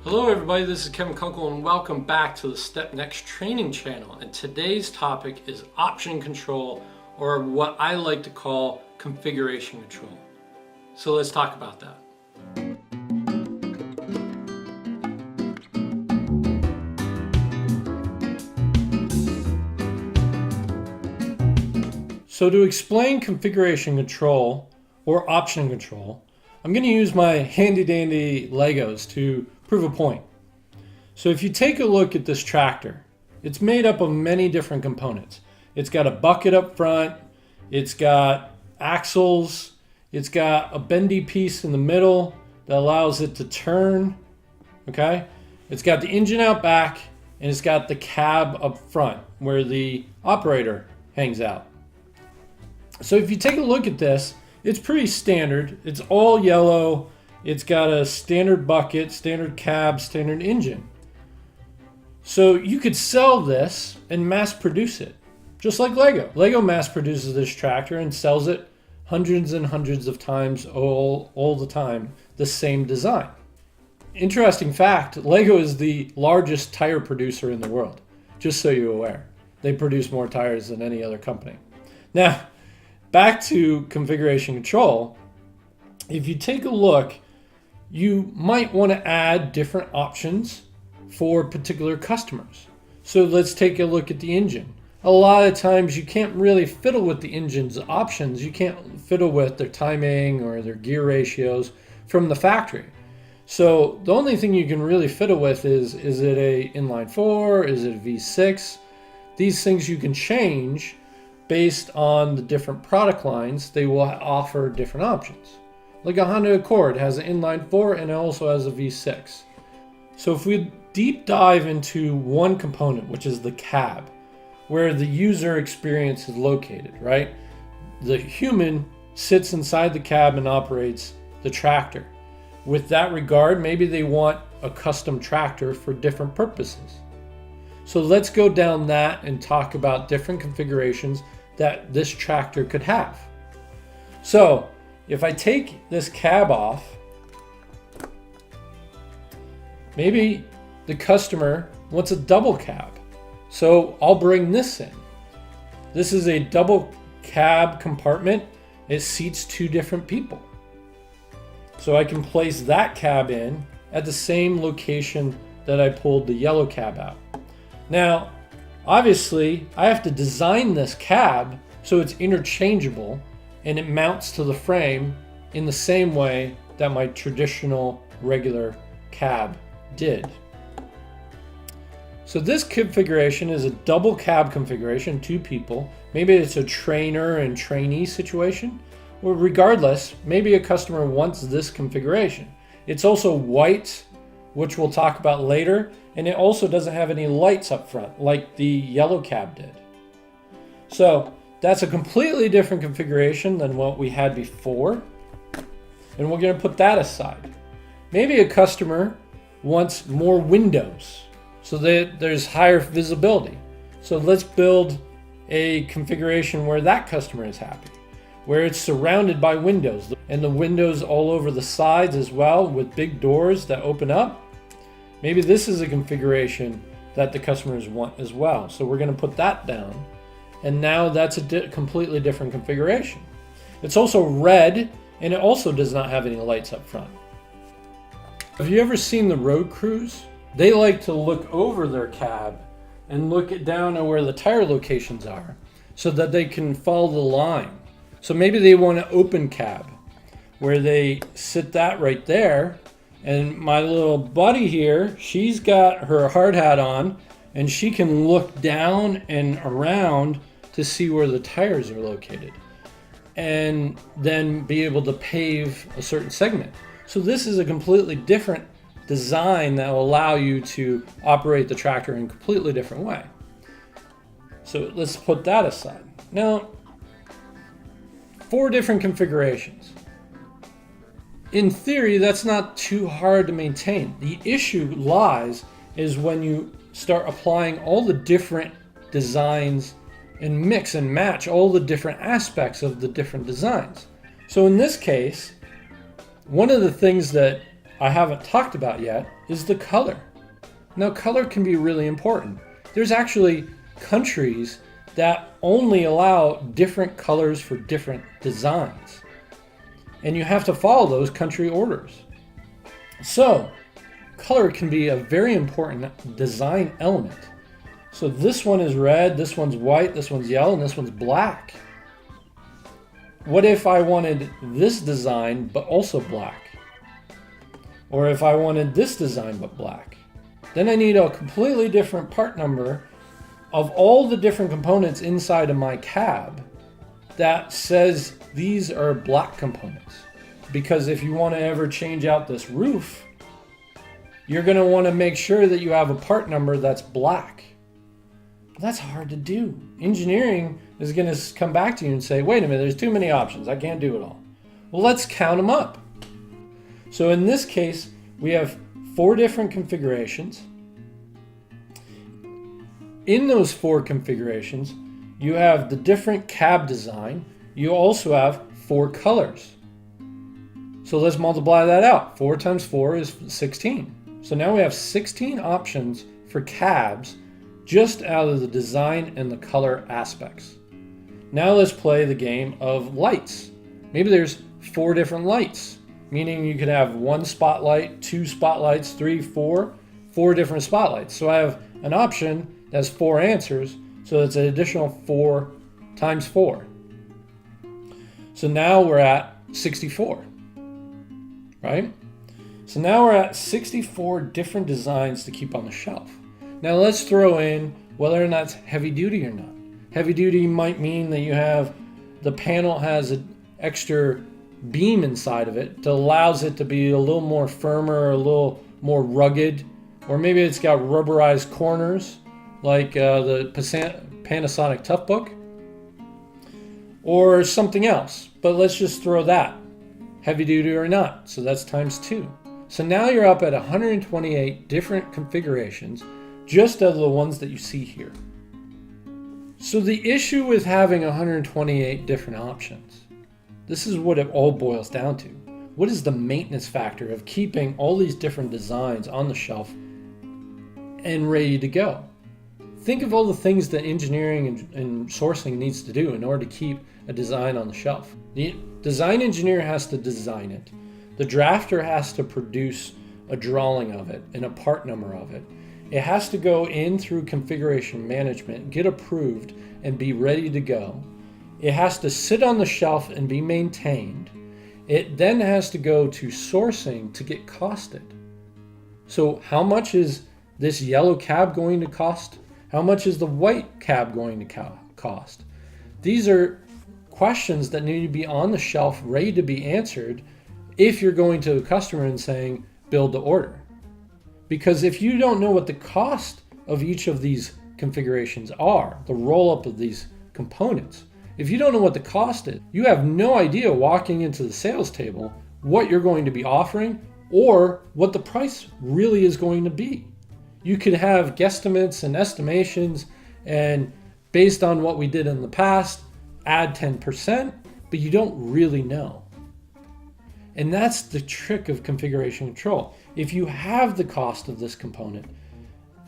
Hello everybody, this is Kevin Kunkel and welcome back to the StepNextTraining channel. And today's topic is option control, or what I like to call configuration control. So let's talk about that. So to explain configuration control or option control, I'm going to use my handy dandy Legos to prove a point. So if you take a look at this tractor, it's made up of many different components. It's got a bucket up front, it's got axles, it's got a bendy piece in the middle that allows it to turn, okay? It's got the engine out back, and it's got the cab up front where the operator hangs out. So if you take a look at this, it's pretty standard. It's all yellow. It's got a standard bucket, standard cab, standard engine. So you could sell this and mass produce it, just like Lego. Lego mass produces this tractor and sells it hundreds and hundreds of times all the time, the same design. Interesting fact, Lego is the largest tire producer in the world, just so you're aware. They produce more tires than any other company. Now, back to configuration control. If you take a look, you might want to add different options for particular customers. So let's take a look at the engine. A lot of times you can't really fiddle with the engine's options. You can't fiddle with their timing or their gear ratios from the factory. So the only thing you can really fiddle with is it a inline 4? Is it a V6? These things you can change based on the different product lines. They will offer different options. Like a Honda Accord has an inline 4 and it also has a V6. So if we deep dive into one component, which is the cab, where the user experience is located, right? The human sits inside the cab and operates the tractor. With that regard, maybe they want a custom tractor for different purposes. So let's go down that and talk about different configurations that this tractor could have. So if I take this cab off, maybe the customer wants a double cab. So I'll bring this in. This is a double cab compartment. It seats two different people. So I can place that cab in at the same location that I pulled the yellow cab out. Now, obviously, I have to design this cab so it's interchangeable and it mounts to the frame in the same way that my traditional regular cab did. So this configuration is a double cab configuration, two people. Maybe it's a trainer and trainee situation. Well, regardless, maybe a customer wants this configuration. It's also white, which we'll talk about later, and it also doesn't have any lights up front like the yellow cab did. So that's a completely different configuration than what we had before, and we're going to put that aside. Maybe a customer wants more windows so that there's higher visibility. So let's build a configuration where that customer is happy, where it's surrounded by windows, and the windows all over the sides as well with big doors that open up. Maybe this is a configuration that the customers want as well. So we're going to put that down. And now that's a completely different configuration. It's also red, and it also does not have any lights up front. Have you ever seen the road crews? They like to look over their cab and look down at where the tire locations are so that they can follow the line. So maybe they want an open cab where they sit that right there. And my little buddy here, she's got her hard hat on and she can look down and around to see where the tires are located and then be able to pave a certain segment. So this is a completely different design that will allow you to operate the tractor in a completely different way. So let's put that aside. Now, 4 different configurations. In theory, that's not too hard to maintain. The issue lies is when you start applying all the different designs and mix and match all the different aspects of the different designs. So in this case, one of the things that I haven't talked about yet is the color. Now, color can be really important. There's actually countries that only allow different colors for different designs, and you have to follow those country orders. So color can be a very important design element. So this one is red, this one's white, this one's yellow, and this one's black. What if I wanted this design but also black? Or if I wanted this design but black? Then I need a completely different part number of all the different components inside of my cab that says these are black components. Because if you want to ever change out this roof, you're going to want to make sure that you have a part number that's black. That's hard to do. Engineering is going to come back to you and say, wait a minute, there's too many options. I can't do it all. Well, let's count them up. So in this case, we have 4 different configurations. In those 4 configurations, you have the different cab design. You also have 4 colors. So let's multiply that out. 4 times 4 is 16. So now we have 16 options for cabs just out of the design and the color aspects. Now let's play the game of lights. Maybe there's 4 different lights, meaning you could have 1 spotlight, 2 spotlights, 3, 4 different spotlights. So I have an option that has 4 answers, so it's an additional 4 times 4. So now we're at 64, right? So now we're at 64 different designs to keep on the shelf. Now let's throw in whether or not it's heavy duty or not. Heavy duty might mean that you have the panel has an extra beam inside of it that allows it to be a little more firmer, a little more rugged, or maybe it's got rubberized corners like the Panasonic Toughbook, or something else. But let's just throw that, heavy duty or not. So that's times 2. So now you're up at 128 different configurations just of the ones that you see here. So the issue with having 128 different options, this is what it all boils down to. What is the maintenance factor of keeping all these different designs on the shelf and ready to go? Think of all the things that engineering and sourcing needs to do in order to keep a design on the shelf. The design engineer has to design it. The drafter has to produce a drawing of it and a part number of it. It has to go in through configuration management, get approved, and be ready to go. It has to sit on the shelf and be maintained. It then has to go to sourcing to get costed. So how much is this yellow cab going to cost? How much is the white cab going to cost? These are questions that need to be on the shelf, ready to be answered if you're going to a customer and saying, build to order. Because if you don't know what the cost of each of these configurations are, the roll-up of these components, if you don't know what the cost is, you have no idea walking into the sales table what you're going to be offering or what the price really is going to be. You could have guesstimates and estimations, and based on what we did in the past, add 10%, but you don't really know. And that's the trick of configuration control. If you have the cost of this component,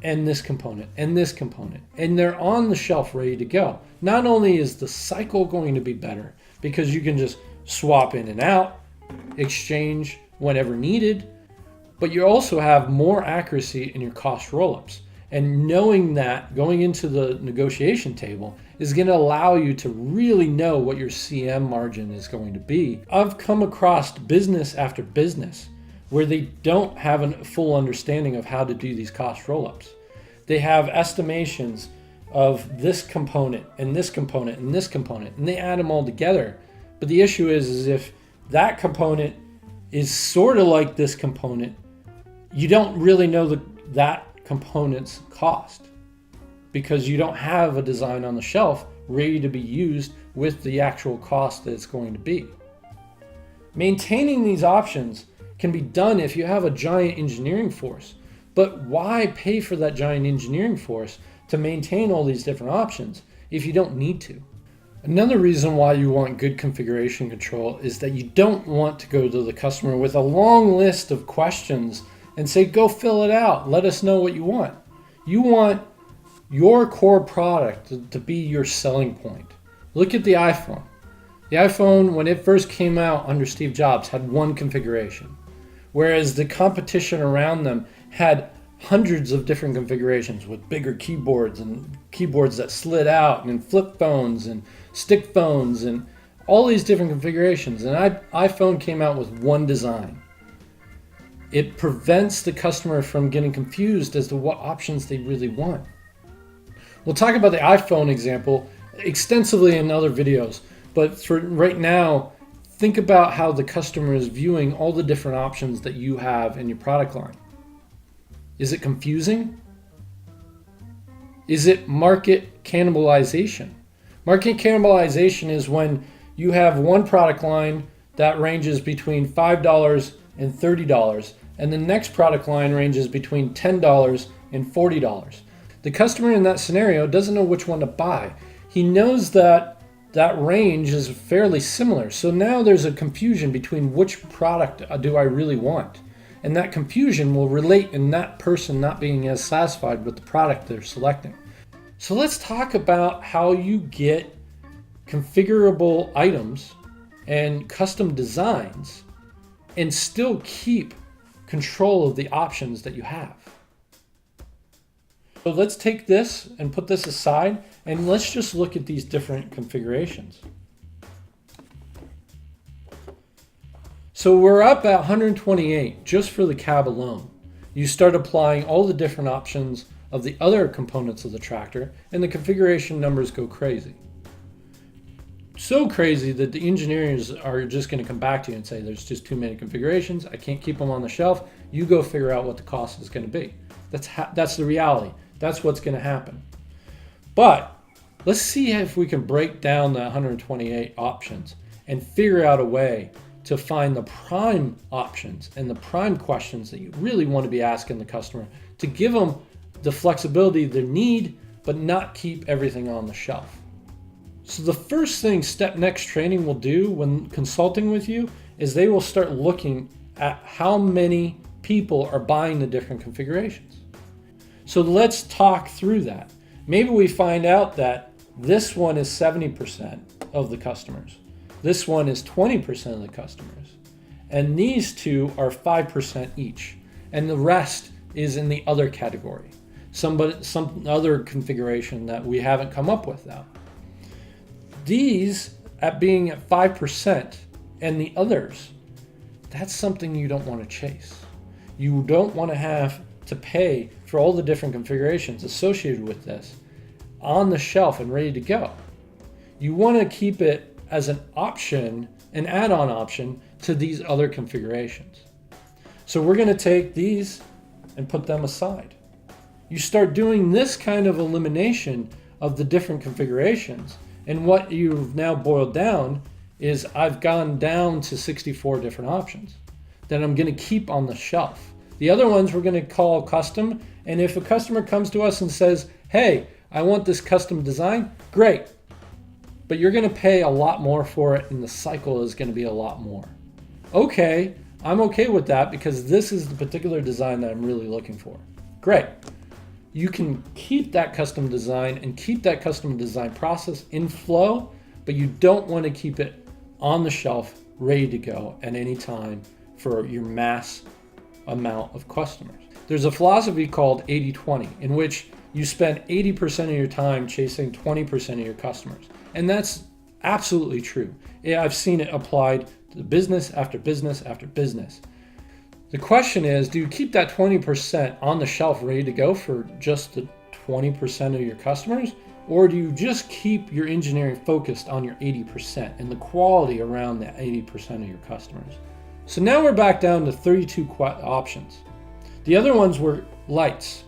and this component, and this component, and they're on the shelf ready to go, not only is the cycle going to be better, because you can just swap in and out, exchange whenever needed, but you also have more accuracy in your cost roll-ups. And knowing that going into the negotiation table is going to allow you to really know what your CM margin is going to be. I've come across business after business where they don't have a full understanding of how to do these cost roll-ups. They have estimations of this component and this component and this component, and they add them all together. But the issue is if that component is sort of like this component, you don't really know that component's cost because you don't have a design on the shelf ready to be used with the actual cost that it's going to be. Maintaining these options can be done if you have a giant engineering force, but why pay for that giant engineering force to maintain all these different options if you don't need to? Another reason why you want good configuration control is that you don't want to go to the customer with a long list of questions and say, go fill it out. Let us know what you want. You want your core product to be your selling point. Look at the iPhone. The iPhone, when it first came out under Steve Jobs, had one configuration, whereas the competition around them had hundreds of different configurations with bigger keyboards and keyboards that slid out and flip phones and stick phones and all these different configurations. And iPhone came out with one design. It prevents the customer from getting confused as to what options they really want. We'll talk about the iPhone example extensively in other videos, but for right now, think about how the customer is viewing all the different options that you have in your product line. Is it confusing? Is it market cannibalization? Market cannibalization is when you have one product line that ranges between $5 and $30, and the next product line ranges between $10 and $40. The customer in that scenario doesn't know which one to buy. He knows that that range is fairly similar. So now there's a confusion between which product do I really want. And that confusion will relate in that person not being as satisfied with the product they're selecting. So let's talk about how you get configurable items and custom designs and still keep control of the options that you have. So let's take this and put this aside, and let's just look at these different configurations. So we're up at 128 just for the cab alone. You start applying all the different options of the other components of the tractor, and the configuration numbers go crazy. So crazy that the engineers are just going to come back to you and say, there's just too many configurations. I can't keep them on the shelf. You go figure out what the cost is going to be. That's the reality. That's what's going to happen. But let's see if we can break down the 128 options and figure out a way to find the prime options and the prime questions that you really want to be asking the customer to give them the flexibility they need, but not keep everything on the shelf. So the first thing StepNextTraining will do when consulting with you is they will start looking at how many people are buying the different configurations. So let's talk through that. Maybe we find out that this one is 70% of the customers. This one is 20% of the customers. And these two are 5% each. And the rest is in the other category. Some other configuration that we haven't come up with now. These at being at 5% and the others, that's something you don't want to chase. You don't want to have to pay for all the different configurations associated with this on the shelf and ready to go. You want to keep it as an option, an add-on option to these other configurations. So we're going to take these and put them aside. You start doing this kind of elimination of the different configurations, and what you've now boiled down is I've gone down to 64 different options that I'm going to keep on the shelf. The other ones we're going to call custom, and if a customer comes to us and says, hey, I want this custom design, great, but you're going to pay a lot more for it and the cycle is going to be a lot more. Okay, I'm okay with that because this is the particular design that I'm really looking for. Great. You can keep that custom design and keep that custom design process in flow, but you don't want to keep it on the shelf ready to go at any time for your mass amount of customers. There's a philosophy called 80-20 in which you spend 80% of your time chasing 20% of your customers. And that's absolutely true. Yeah, I've seen it applied to business after business after business. The question is, do you keep that 20% on the shelf ready to go for just the 20% of your customers? Or do you just keep your engineering focused on your 80% and the quality around that 80% of your customers? So now we're back down to 32 options. The other ones were lights.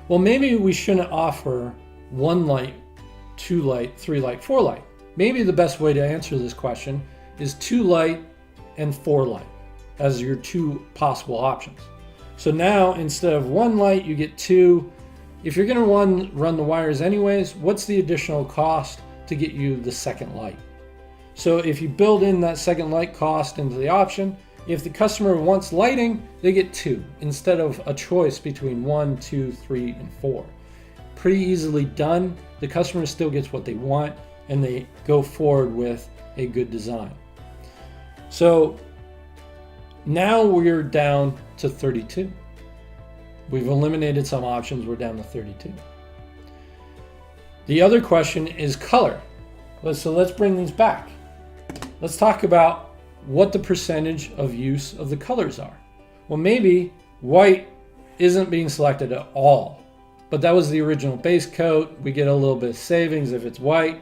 Well, maybe we shouldn't offer 1 light, 2 light, 3 light, 4 light. Maybe the best way to answer this question is 2 light and 4 light as your 2 possible options. So now instead of 1 light, you get 2. If you're going to run the wires anyways, what's the additional cost to get you the second light? So if you build in that second light cost into the option, If the customer wants lighting, they get 2 instead of a choice between 1, 2, 3, and 4. Pretty easily done. The customer still gets what they want and they go forward with a good design. So now we're down to 32. We've eliminated some options, we're down to 32. The other question is color. So let's bring these back. Let's talk about what the percentage of use of the colors are. Well, maybe white isn't being selected at all, but that was the original base coat. We get a little bit of savings if it's white.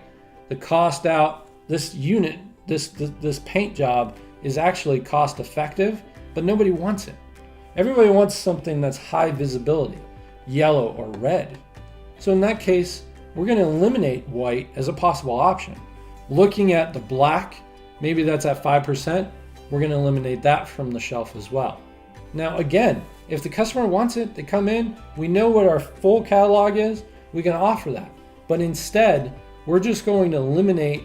The cost out, this unit, this paint job is actually cost effective, but nobody wants it. Everybody wants something that's high visibility, yellow or red. So in that case, we're going to eliminate white as a possible option. Looking at the black, maybe that's at 5%, we're going to eliminate that from the shelf as well. Now again, if the customer wants it, they come in, we know what our full catalog is, we can offer that. But instead, we're just going to eliminate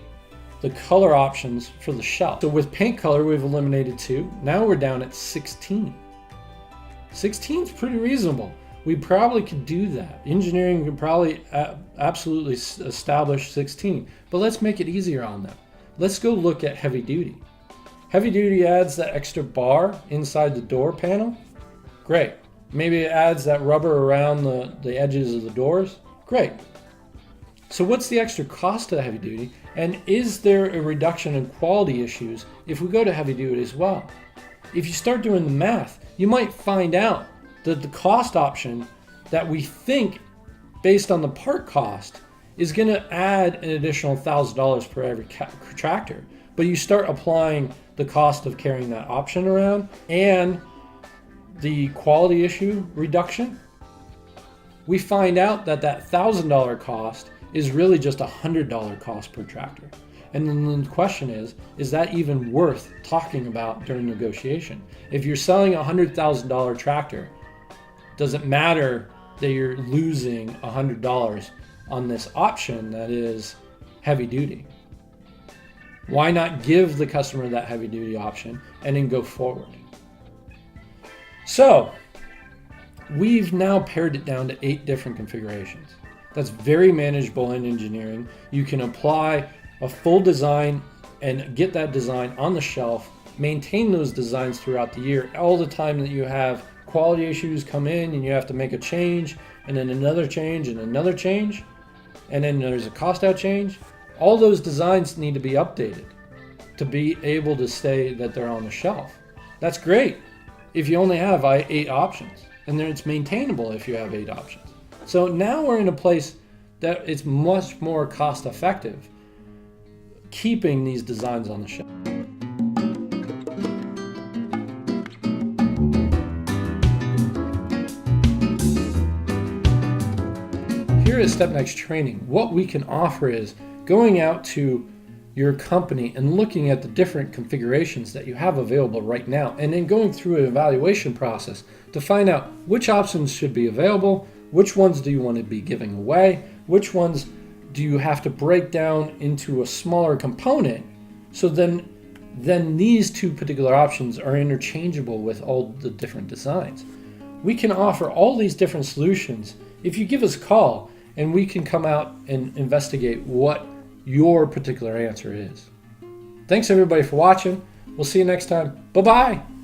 the color options for the shelf. So with paint color, we've eliminated 2. Now we're down at 16. 16 is pretty reasonable. We probably could do that. Engineering could probably absolutely establish 16, but let's make it easier on them. Let's go look at heavy duty. Heavy duty adds that extra bar inside the door panel. Great. Maybe it adds that rubber around the edges of the doors. Great. So what's the extra cost to heavy duty? And is there a reduction in quality issues if we go to heavy duty as well? If you start doing the math, you might find out that the cost option that we think based on the part cost is going to add an additional $1,000 per every tractor. But you start applying the cost of carrying that option around and the quality issue reduction, we find out that that $1,000 cost is really just a $100 cost per tractor. And then the question is that even worth talking about during negotiation? If you're selling a $100,000 tractor, does it matter that you're losing $100 on this option that is heavy duty? Why not give the customer that heavy duty option and then go forward? So we've now pared it down to 8 different configurations. That's very manageable in engineering. You can apply a full design and get that design on the shelf, maintain those designs throughout the year. All the time that you have quality issues come in and you have to make a change and then another change and another change, and then there's a cost out change, all those designs need to be updated to be able to say that they're on the shelf. That's great if you only have 8 options, and then it's maintainable if you have 8 options. So now we're in a place that it's much more cost effective keeping these designs on the shelf. Here at StepNextTraining, what we can offer is going out to your company and looking at the different configurations that you have available right now, and then going through an evaluation process to find out which options should be available, which ones do you want to be giving away, which ones do you have to break down into a smaller component, so then these 2 particular options are interchangeable with all the different designs. We can offer all these different solutions if you give us a call, and we can come out and investigate what your particular answer is. Thanks everybody for watching. We'll see you next time. Bye-bye.